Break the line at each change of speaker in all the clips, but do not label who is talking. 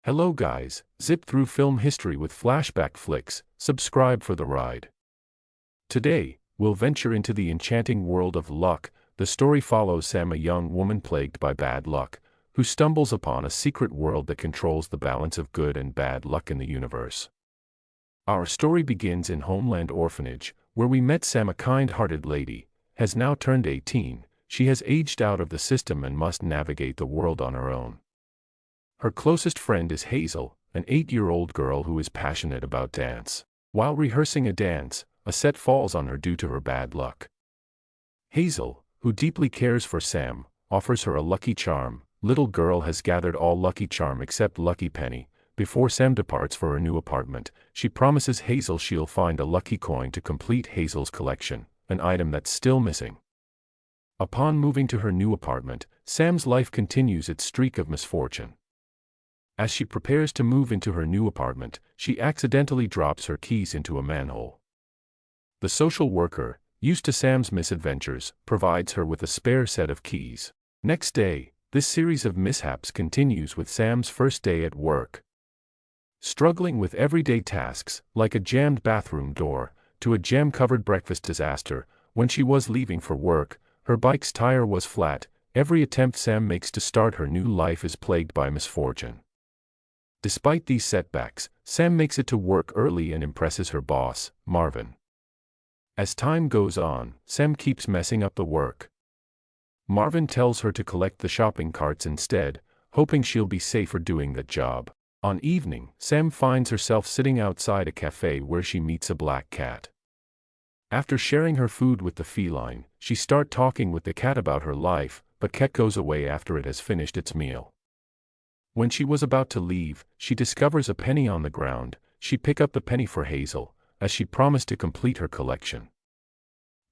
Hello guys, zip through film history with flashback flicks, subscribe for the ride. Today, we'll venture into the enchanting world of luck. The story follows Sam, a young woman plagued by bad luck, who stumbles upon a secret world that controls the balance of good and bad luck in the universe. Our story begins in Homeland Orphanage, where we met Sam, a kind-hearted lady, has now turned 18, she has aged out of the system and must navigate the world on her own. Her closest friend is Hazel, an 8-year-old girl who is passionate about dance. While rehearsing a dance, a set falls on her due to her bad luck. Hazel, who deeply cares for Sam, offers her a lucky charm. Little girl has gathered all lucky charm except Lucky Penny. Before Sam departs for her new apartment, she promises Hazel she'll find a lucky coin to complete Hazel's collection, an item that's still missing. Upon moving to her new apartment, Sam's life continues its streak of misfortune. As she prepares to move into her new apartment, she accidentally drops her keys into a manhole. The social worker, used to Sam's misadventures, provides her with a spare set of keys. Next day, this series of mishaps continues with Sam's first day at work. Struggling with everyday tasks, like a jammed bathroom door, to a jam-covered breakfast disaster, when she was leaving for work, her bike's tire was flat. Every attempt Sam makes to start her new life is plagued by misfortune. Despite these setbacks, Sam makes it to work early and impresses her boss, Marvin. As time goes on, Sam keeps messing up the work. Marvin tells her to collect the shopping carts instead, hoping she'll be safer doing that job. On evening, Sam finds herself sitting outside a cafe where she meets a black cat. After sharing her food with the feline, she starts talking with the cat about her life, but cat goes away after it has finished its meal. When she was about to leave, she discovers a penny on the ground. She picks up the penny for Hazel, as she promised to complete her collection.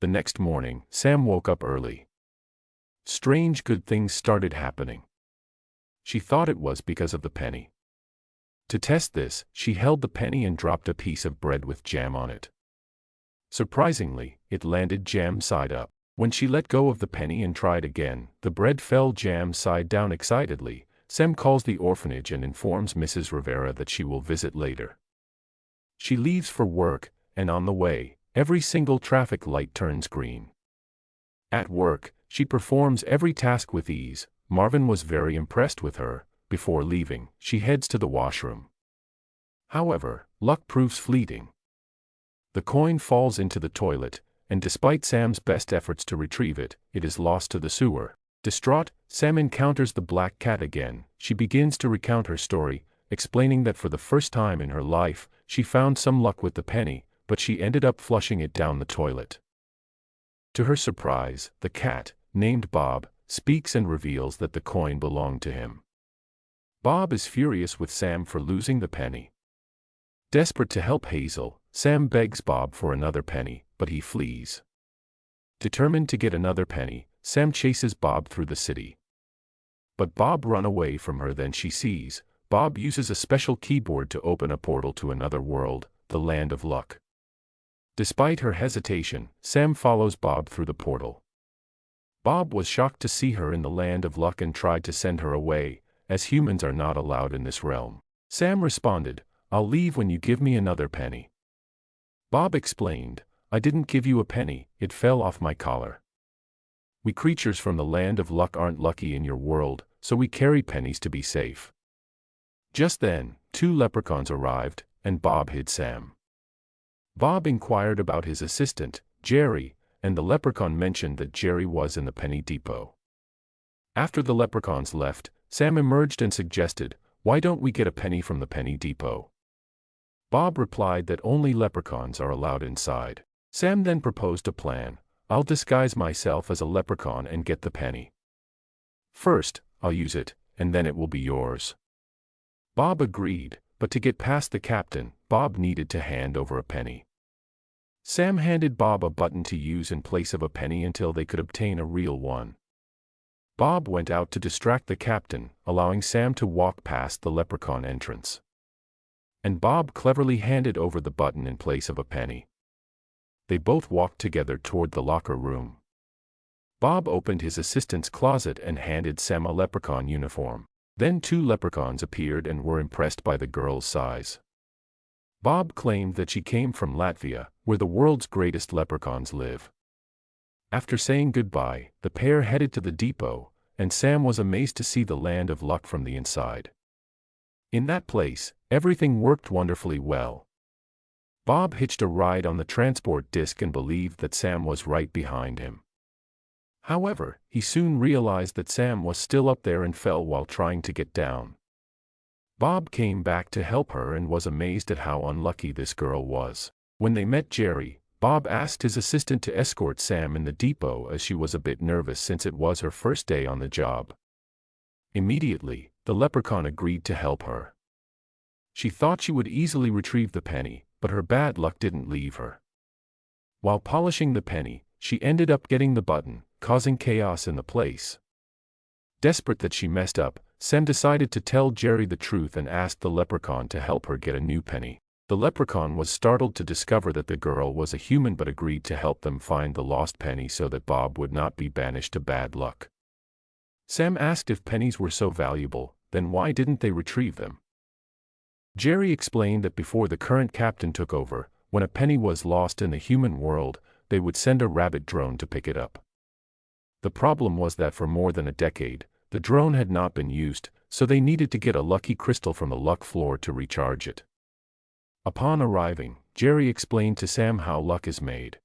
The next morning, Sam woke up early. Strange good things started happening. She thought it was because of the penny. To test this, she held the penny and dropped a piece of bread with jam on it. Surprisingly, it landed jam side up. When she let go of the penny and tried again, the bread fell jam side down. Excitedly, Sam calls the orphanage and informs Mrs. Rivera that she will visit later. She leaves for work, and on the way, every single traffic light turns green. At work, she performs every task with ease. Marvin was very impressed with her. Before leaving, she heads to the washroom. However, luck proves fleeting. The coin falls into the toilet, and despite Sam's best efforts to retrieve it, it is lost to the sewer. Distraught, Sam encounters the black cat again. She begins to recount her story, explaining that for the first time in her life, she found some luck with the penny, but she ended up flushing it down the toilet. To her surprise, the cat, named Bob, speaks and reveals that the coin belonged to him. Bob is furious with Sam for losing the penny. Desperate to help Hazel, Sam begs Bob for another penny, but he flees. Determined to get another penny, Sam chases Bob through the city. But Bob runs away from her. Then she sees Bob uses a special keyboard to open a portal to another world, the land of luck. Despite her hesitation, Sam follows Bob through the portal. Bob was shocked to see her in the land of luck and tried to send her away, as humans are not allowed in this realm. Sam responded, "I'll leave when you give me another penny." Bob explained, "I didn't give you a penny, it fell off my collar. We creatures from the land of luck aren't lucky in your world, so we carry pennies to be safe." Just then, 2 leprechauns arrived, and Bob hid Sam. Bob inquired about his assistant, Jerry, and the leprechaun mentioned that Jerry was in the penny depot. After the leprechauns left, Sam emerged and suggested, "Why don't we get a penny from the penny depot?" Bob replied that only leprechauns are allowed inside. Sam then proposed a plan. "I'll disguise myself as a leprechaun and get the penny. First, I'll use it, and then it will be yours." Bob agreed, but to get past the captain, Bob needed to hand over a penny. Sam handed Bob a button to use in place of a penny until they could obtain a real one. Bob went out to distract the captain, allowing Sam to walk past the leprechaun entrance. And Bob cleverly handed over the button in place of a penny. They both walked together toward the locker room. Bob opened his assistant's closet and handed Sam a leprechaun uniform. Then 2 leprechauns appeared and were impressed by the girl's size. Bob claimed that she came from Latvia, where the world's greatest leprechauns live. After saying goodbye, the pair headed to the depot, and Sam was amazed to see the land of luck from the inside. In that place, everything worked wonderfully well. Bob hitched a ride on the transport disc and believed that Sam was right behind him. However, he soon realized that Sam was still up there and fell while trying to get down. Bob came back to help her and was amazed at how unlucky this girl was. When they met Jerry, Bob asked his assistant to escort Sam in the depot as she was a bit nervous since it was her first day on the job. Immediately, the leprechaun agreed to help her. She thought she would easily retrieve the penny, but her bad luck didn't leave her. While polishing the penny, she ended up getting the button, causing chaos in the place. Desperate that she messed up, Sam decided to tell Jerry the truth and asked the leprechaun to help her get a new penny. The leprechaun was startled to discover that the girl was a human but agreed to help them find the lost penny so that Bob would not be banished to bad luck. Sam asked if pennies were so valuable, then why didn't they retrieve them? Jerry explained that before the current captain took over, when a penny was lost in the human world, they would send a rabbit drone to pick it up. The problem was that for more than a decade, the drone had not been used, so they needed to get a lucky crystal from the luck floor to recharge it. Upon arriving, Jerry explained to Sam how luck is made.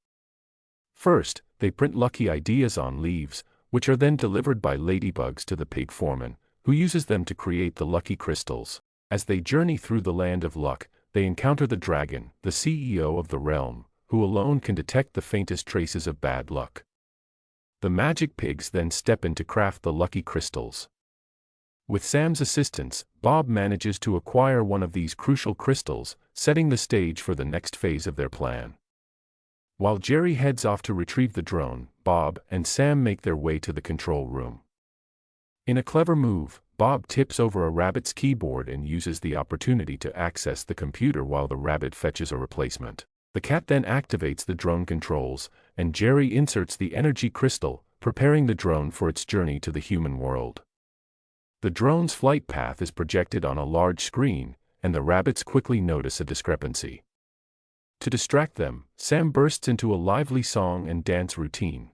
First, they print lucky ideas on leaves, which are then delivered by ladybugs to the pig foreman, who uses them to create the lucky crystals. As they journey through the land of luck, they encounter the dragon, the CEO of the realm, who alone can detect the faintest traces of bad luck. The magic pigs then step in to craft the lucky crystals. With Sam's assistance, Bob manages to acquire one of these crucial crystals, setting the stage for the next phase of their plan. While Jerry heads off to retrieve the drone, Bob and Sam make their way to the control room. In a clever move, Bob tips over a rabbit's keyboard and uses the opportunity to access the computer while the rabbit fetches a replacement. The cat then activates the drone controls, and Jerry inserts the energy crystal, preparing the drone for its journey to the human world. The drone's flight path is projected on a large screen, and the rabbits quickly notice a discrepancy. To distract them, Sam bursts into a lively song and dance routine.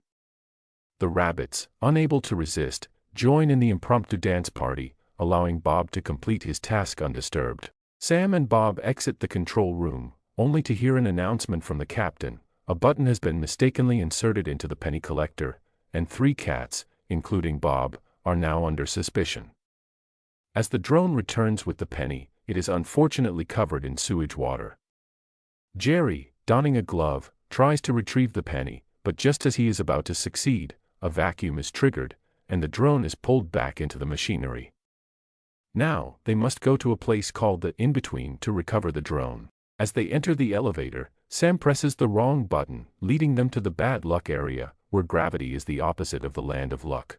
The rabbits, unable to resist, join in the impromptu dance party, allowing Bob to complete his task undisturbed. Sam and Bob exit the control room, only to hear an announcement from the captain: a button has been mistakenly inserted into the penny collector, and 3 cats, including Bob, are now under suspicion. As the drone returns with the penny, it is unfortunately covered in sewage water. Jerry, donning a glove, tries to retrieve the penny, but just as he is about to succeed, a vacuum is triggered, and the drone is pulled back into the machinery. Now, they must go to a place called the In-Between to recover the drone. As they enter the elevator, Sam presses the wrong button, leading them to the bad luck area, where gravity is the opposite of the land of luck.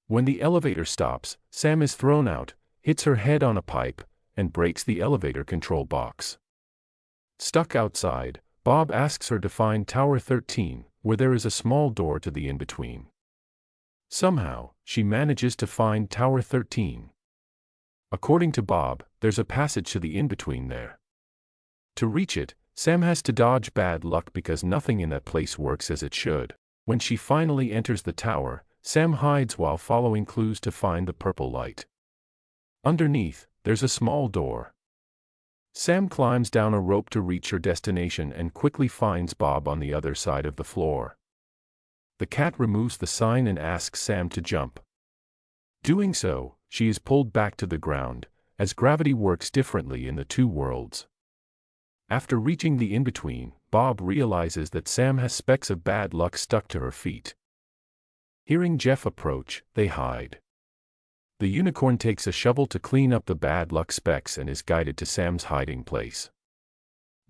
When the elevator stops, Sam is thrown out, hits her head on a pipe, and breaks the elevator control box. Stuck outside, Bob asks her to find Tower 13, where there is a small door to the In-Between. Somehow, she manages to find Tower 13. According to Bob, there's a passage to the In-Between there. To reach it, Sam has to dodge bad luck because nothing in that place works as it should. When she finally enters the tower, Sam hides while following clues to find the purple light. Underneath, there's a small door. Sam climbs down a rope to reach her destination and quickly finds Bob on the other side of the floor. The cat removes the sign and asks Sam to jump. Doing so, she is pulled back to the ground, as gravity works differently in the 2 worlds. After reaching the In-Between, Bob realizes that Sam has specks of bad luck stuck to her feet. Hearing Jeff approach, they hide. The unicorn takes a shovel to clean up the bad luck specks and is guided to Sam's hiding place.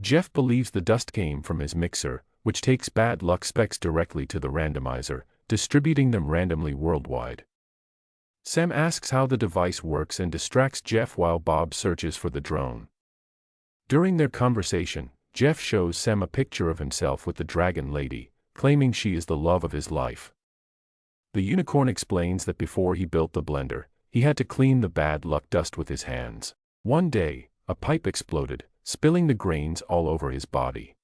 Jeff believes the dust came from his mixer, which takes bad luck specks directly to the randomizer, distributing them randomly worldwide. Sam asks how the device works and distracts Jeff while Bob searches for the drone. During their conversation, Jeff shows Sam a picture of himself with the dragon lady, claiming she is the love of his life. The unicorn explains that before he built the blender, he had to clean the bad luck dust with his hands. One day, a pipe exploded, spilling the grains all over his body.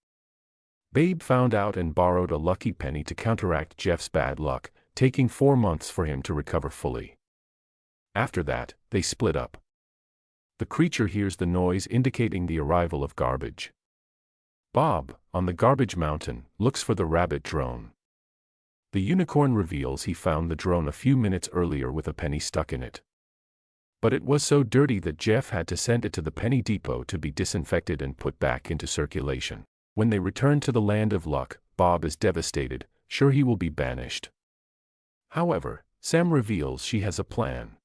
Babe found out and borrowed a lucky penny to counteract Jeff's bad luck, taking 4 months for him to recover fully. After that, they split up. The creature hears the noise indicating the arrival of garbage. Bob, on the garbage mountain, looks for the rabbit drone. The unicorn reveals he found the drone a few minutes earlier with a penny stuck in it. But it was so dirty that Jeff had to send it to the penny depot to be disinfected and put back into circulation. When they return to the land of luck, Bob is devastated, sure he will be banished. However, Sam reveals she has a plan.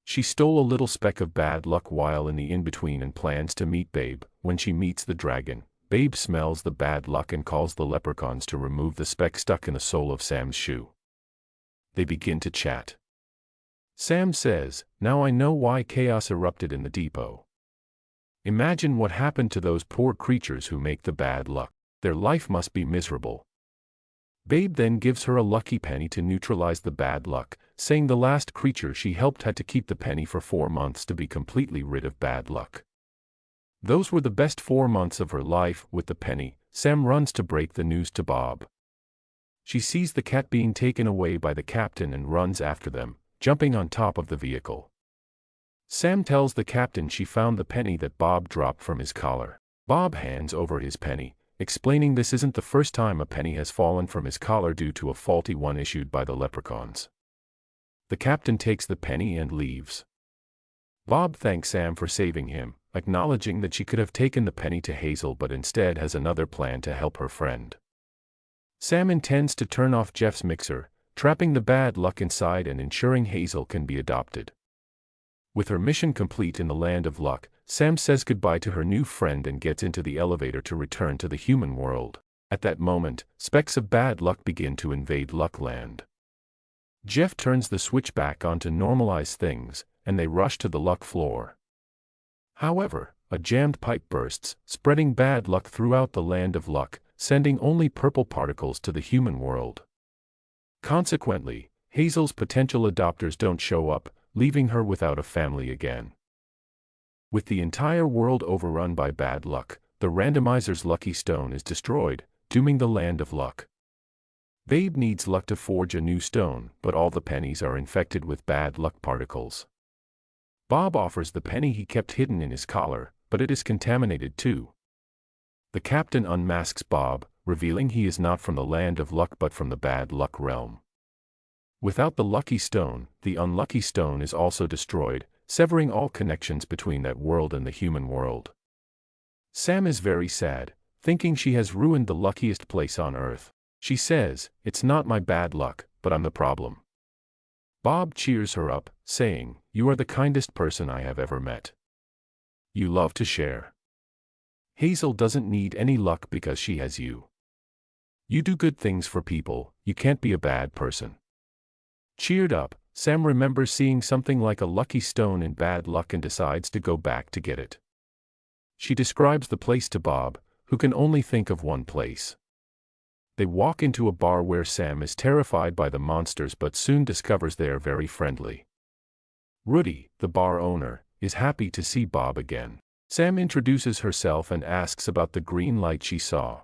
She stole a little speck of bad luck while in the in-between and plans to meet Babe. When she meets the dragon, Babe smells the bad luck and calls the leprechauns to remove the speck stuck in the sole of Sam's shoe. They begin to chat. Sam says, "Now I know why chaos erupted in the depot. Imagine what happened to those poor creatures who make the bad luck. Their life must be miserable." Babe then gives her a lucky penny to neutralize the bad luck, saying the last creature she helped had to keep the penny for 4 months to be completely rid of bad luck. Those were the best 4 months of her life. With the penny, Sam runs to break the news to Bob. She sees the cat being taken away by the captain and runs after them, jumping on top of the vehicle. Sam tells the captain she found the penny that Bob dropped from his collar. Bob hands over his penny, explaining this isn't the first time a penny has fallen from his collar due to a faulty one issued by the leprechauns. The captain takes the penny and leaves. Bob thanks Sam for saving him, acknowledging that she could have taken the penny to Hazel but instead has another plan to help her friend. Sam intends to turn off Jeff's mixer, trapping the bad luck inside and ensuring Hazel can be adopted. With her mission complete in the land of luck, Sam says goodbye to her new friend and gets into the elevator to return to the human world. At that moment, specks of bad luck begin to invade Luckland. Jeff turns the switch back on to normalize things, and they rush to the luck floor. However, a jammed pipe bursts, spreading bad luck throughout the land of luck, sending only purple particles to the human world. Consequently, Hazel's potential adopters don't show up, leaving her without a family again. With the entire world overrun by bad luck, the randomizer's lucky stone is destroyed, dooming the land of luck. Babe needs luck to forge a new stone, but all the pennies are infected with bad luck particles. Bob offers the penny he kept hidden in his collar, but it is contaminated too. The captain unmasks Bob, revealing he is not from the land of luck but from the bad luck realm. Without the lucky stone, the unlucky stone is also destroyed, severing all connections between that world and the human world. Sam is very sad, thinking she has ruined the luckiest place on earth. She says, "It's not my bad luck, but I'm the problem." Bob cheers her up, saying, "You are the kindest person I have ever met. You love to share. Hazel doesn't need any luck because she has you. You do good things for people, you can't be a bad person." Cheered up, Sam remembers seeing something like a lucky stone in bad luck and decides to go back to get it. She describes the place to Bob, who can only think of one place. They walk into a bar where Sam is terrified by the monsters but soon discovers they are very friendly. Rudy, the bar owner, is happy to see Bob again. Sam introduces herself and asks about the green light she saw.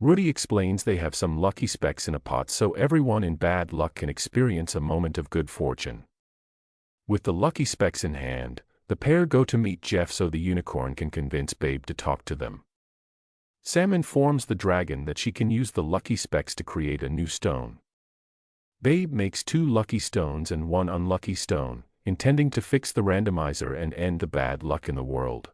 Rudy explains they have some lucky specks in a pot so everyone in bad luck can experience a moment of good fortune. With the lucky specks in hand, the pair go to meet Jeff so the unicorn can convince Babe to talk to them. Sam informs the dragon that she can use the lucky specks to create a new stone. Babe makes 2 lucky stones and 1 unlucky stone, intending to fix the randomizer and end the bad luck in the world.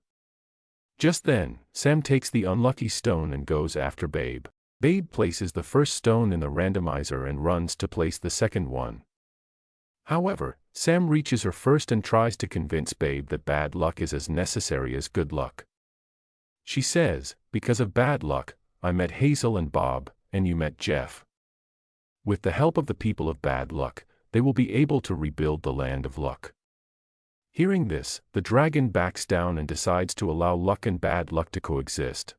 Just then, Sam takes the unlucky stone and goes after Babe. Babe places the first stone in the randomizer and runs to place the second one. However, Sam reaches her first and tries to convince Babe that bad luck is as necessary as good luck. She says, "Because of bad luck, I met Hazel and Bob, and you met Jeff. With the help of the people of bad luck, they will be able to rebuild the land of luck." Hearing this, the dragon backs down and decides to allow luck and bad luck to coexist.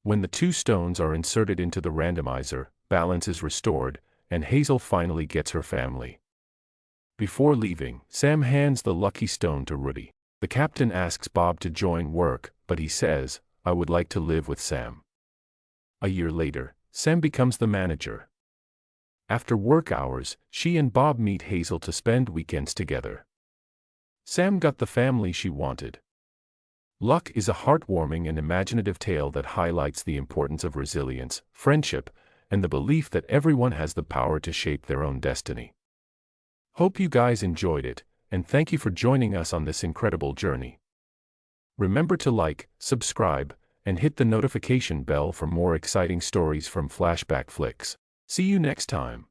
When the 2 stones are inserted into the randomizer, balance is restored, and Hazel finally gets her family. Before leaving, Sam hands the lucky stone to Rudy. The captain asks Bob to join work, but he says, "I would like to live with Sam." A year later, Sam becomes the manager. After work hours, she and Bob meet Hazel to spend weekends together. Sam got the family she wanted. Luck is a heartwarming and imaginative tale that highlights the importance of resilience, friendship, and the belief that everyone has the power to shape their own destiny. Hope you guys enjoyed it, and thank you for joining us on this incredible journey. Remember to like, subscribe, and hit the notification bell for more exciting stories from Flashback Flicks. See you next time.